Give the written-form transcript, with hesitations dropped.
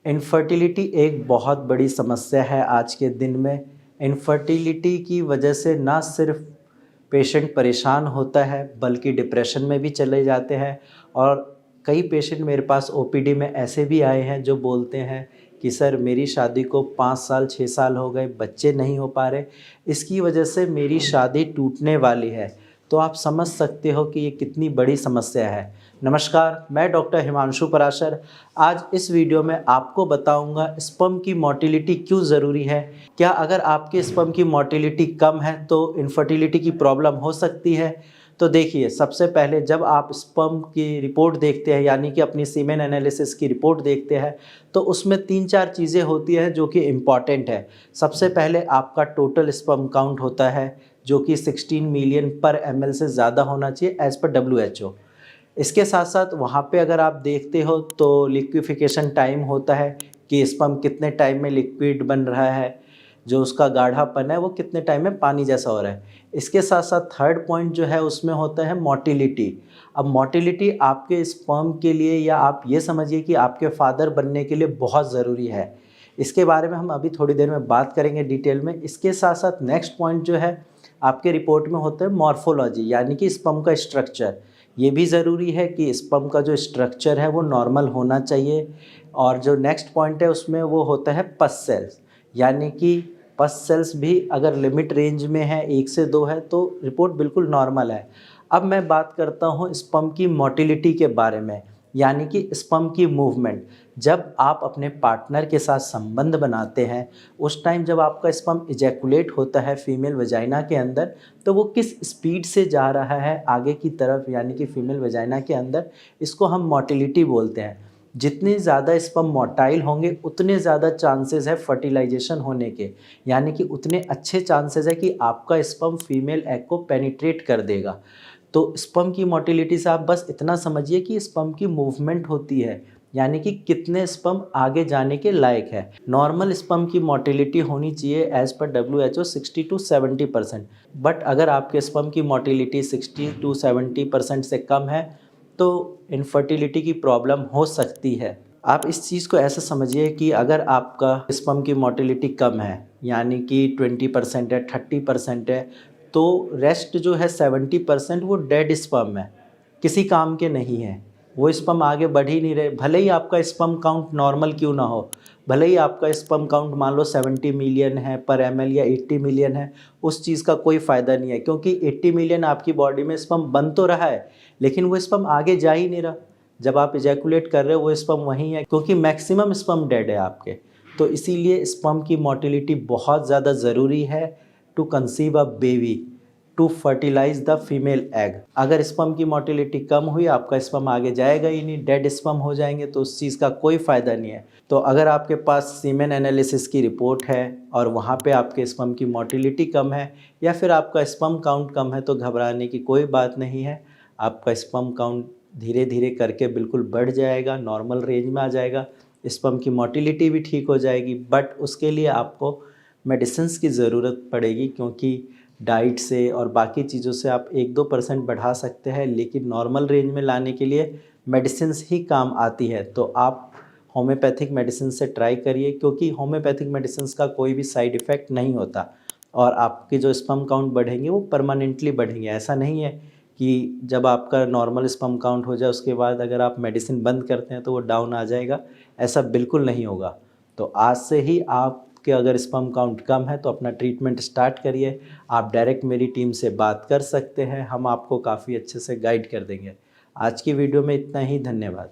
Infertility एक बहुत बड़ी समस्या है आज के दिन में। इनफर्टिलिटी की वजह से ना सिर्फ पेशेंट परेशान होता है बल्कि डिप्रेशन में भी चले जाते हैं। और कई पेशेंट मेरे पास ओपीडी में ऐसे भी आए हैं जो बोलते हैं कि सर मेरी शादी को 5 साल 6 साल हो गए, बच्चे नहीं हो पा रहे, इसकी वजह से मेरी शादी टूटने वाली है। तो आप समझ सकते हो कि ये कितनी बड़ी समस्या है। नमस्कार, मैं डॉक्टर हिमांशु पराशर। आज इस वीडियो में आपको बताऊंगा स्पर्म की मोटिलिटी क्यों ज़रूरी है। क्या अगर आपके स्पर्म की मोटिलिटी कम है तो इनफर्टिलिटी की प्रॉब्लम हो सकती है। तो देखिए, सबसे पहले जब आप स्पर्म की रिपोर्ट देखते हैं यानी कि अपनी सीमेन एनालिसिस की रिपोर्ट देखते हैं तो उसमें 3-4 चीज़ें होती हैं जो कि इम्पॉर्टेंट है। सबसे पहले आपका टोटल स्पर्म काउंट होता है जो कि 16 मिलियन पर ml से ज़्यादा होना चाहिए एज़ पर WHO। इसके साथ साथ वहाँ पे अगर आप देखते हो तो लिक्विफिकेशन टाइम होता है कि स्पर्म कितने टाइम में लिक्विड बन रहा है, जो उसका गाढ़ापन है वो कितने टाइम में पानी जैसा हो रहा है। इसके साथ साथ थर्ड पॉइंट जो है उसमें होता है मोटिलिटी। अब मोटिलिटी आपके स्पर्म के लिए या आप ये समझिए कि आपके फादर बनने के लिए बहुत ज़रूरी है। इसके बारे में हम अभी थोड़ी देर में बात करेंगे डिटेल में। इसके साथ साथ नेक्स्ट पॉइंट जो है आपके रिपोर्ट में होता है मॉर्फोलॉजी यानी कि स्पर्म का स्ट्रक्चर। ये भी ज़रूरी है कि स्पर्म का जो स्ट्रक्चर है वो नॉर्मल होना चाहिए। और जो नेक्स्ट पॉइंट है उसमें वो होता है पस सेल्स, यानी कि पस सेल्स भी अगर लिमिट रेंज में है 1 से 2 है तो रिपोर्ट बिल्कुल नॉर्मल है। अब मैं बात करता हूँ स्पर्म की मोटिलिटी के बारे में, यानी कि स्पर्म की मूवमेंट। जब आप अपने पार्टनर के साथ संबंध बनाते हैं उस टाइम जब आपका स्पर्म इजैकुलेट होता है फीमेल वजाइना के अंदर, तो वो किस स्पीड से जा रहा है आगे की तरफ यानी कि फीमेल वजाइना के अंदर, इसको हम मोटिलिटी बोलते हैं। जितने ज़्यादा स्पर्म मोटाइल होंगे उतने ज़्यादा चांसेस है फर्टिलाइजेशन होने के, यानी कि उतने अच्छे चांसेस है कि आपका स्पर्म फीमेल एग को पेनिट्रेट कर देगा। तो स्पर्म की मोटिलिटी से आप बस इतना समझिए कि स्पर्म की मूवमेंट होती है, यानी कि कितने स्पर्म आगे जाने के लायक है। नॉर्मल स्पर्म की मोटिलिटी होनी चाहिए as per WHO 60 to 70%। But अगर आपके स्पर्म की मोटिलिटी 60 to 70% से कम है तो इनफर्टिलिटी की प्रॉब्लम हो सकती है। आप इस चीज़ को ऐसा समझिए कि अगर आपका स्पर्म की मोटिलिटी कम है यानी कि 20% है, 30% है, तो रेस्ट जो है 70% वो डेड स्पर्म है, किसी काम के नहीं है। वो स्पर्म आगे बढ़ ही नहीं रहे, भले ही आपका स्पर्म काउंट नॉर्मल क्यों ना हो। भले ही आपका स्पर्म काउंट मान लो 70 मिलियन है पर ml या 80 मिलियन है, उस चीज़ का कोई फ़ायदा नहीं है, क्योंकि 80 मिलियन आपकी बॉडी में स्पर्म बन तो रहा है लेकिन वो स्पर्म आगे जा ही नहीं रहा। जब आप इजैकुलेट कर रहे हो वो स्पर्म वहीं है, क्योंकि मैक्सिमम स्पर्म डेड है आपके। तो इसीलिए स्पर्म की मोटिलिटी बहुत ज़्यादा ज़रूरी है to conceive a baby, to fertilize the female egg. अगर स्पर्म की मोटिलिटी कम हुई, आपका स्पर्म आगे जाएगा ही नहीं, डेड स्पर्म हो जाएंगे, तो उस चीज़ का कोई फ़ायदा नहीं है। तो अगर आपके पास सीमेन एनालिसिस की रिपोर्ट है और वहाँ पे आपके स्पर्म की मोटिलिटी कम है या फिर आपका स्पर्म काउंट कम है तो घबराने की कोई बात नहीं है। आपका स्पर्म काउंट धीरे धीरे करके बिल्कुल बढ़ जाएगा, नॉर्मल रेंज में आ जाएगा, स्पर्म की मोटिलिटी भी ठीक हो जाएगी। बट उसके लिए आपको मेडिसिन्स की ज़रूरत पड़ेगी, क्योंकि डाइट से और बाकी चीज़ों से आप 1-2% बढ़ा सकते हैं, लेकिन नॉर्मल रेंज में लाने के लिए मेडिसिन्स ही काम आती है। तो आप होम्योपैथिक मेडिसिन से ट्राई करिए, क्योंकि होम्योपैथिक मेडिसिन्स का कोई भी साइड इफ़ेक्ट नहीं होता और आपके जो स्पर्म काउंट बढ़ेंगे वो परमानेंटली बढ़ेंगे। ऐसा नहीं है कि जब आपका नॉर्मल स्पर्म काउंट हो जाए उसके बाद अगर आप मेडिसिन बंद करते हैं तो वो डाउन आ जाएगा, ऐसा बिल्कुल नहीं होगा। तो आज से ही आपके अगर स्पर्म काउंट कम है तो अपना ट्रीटमेंट स्टार्ट करिए। आप डायरेक्ट मेरी टीम से बात कर सकते हैं, हम आपको काफ़ी अच्छे से गाइड कर देंगे। आज की वीडियो में इतना ही, धन्यवाद।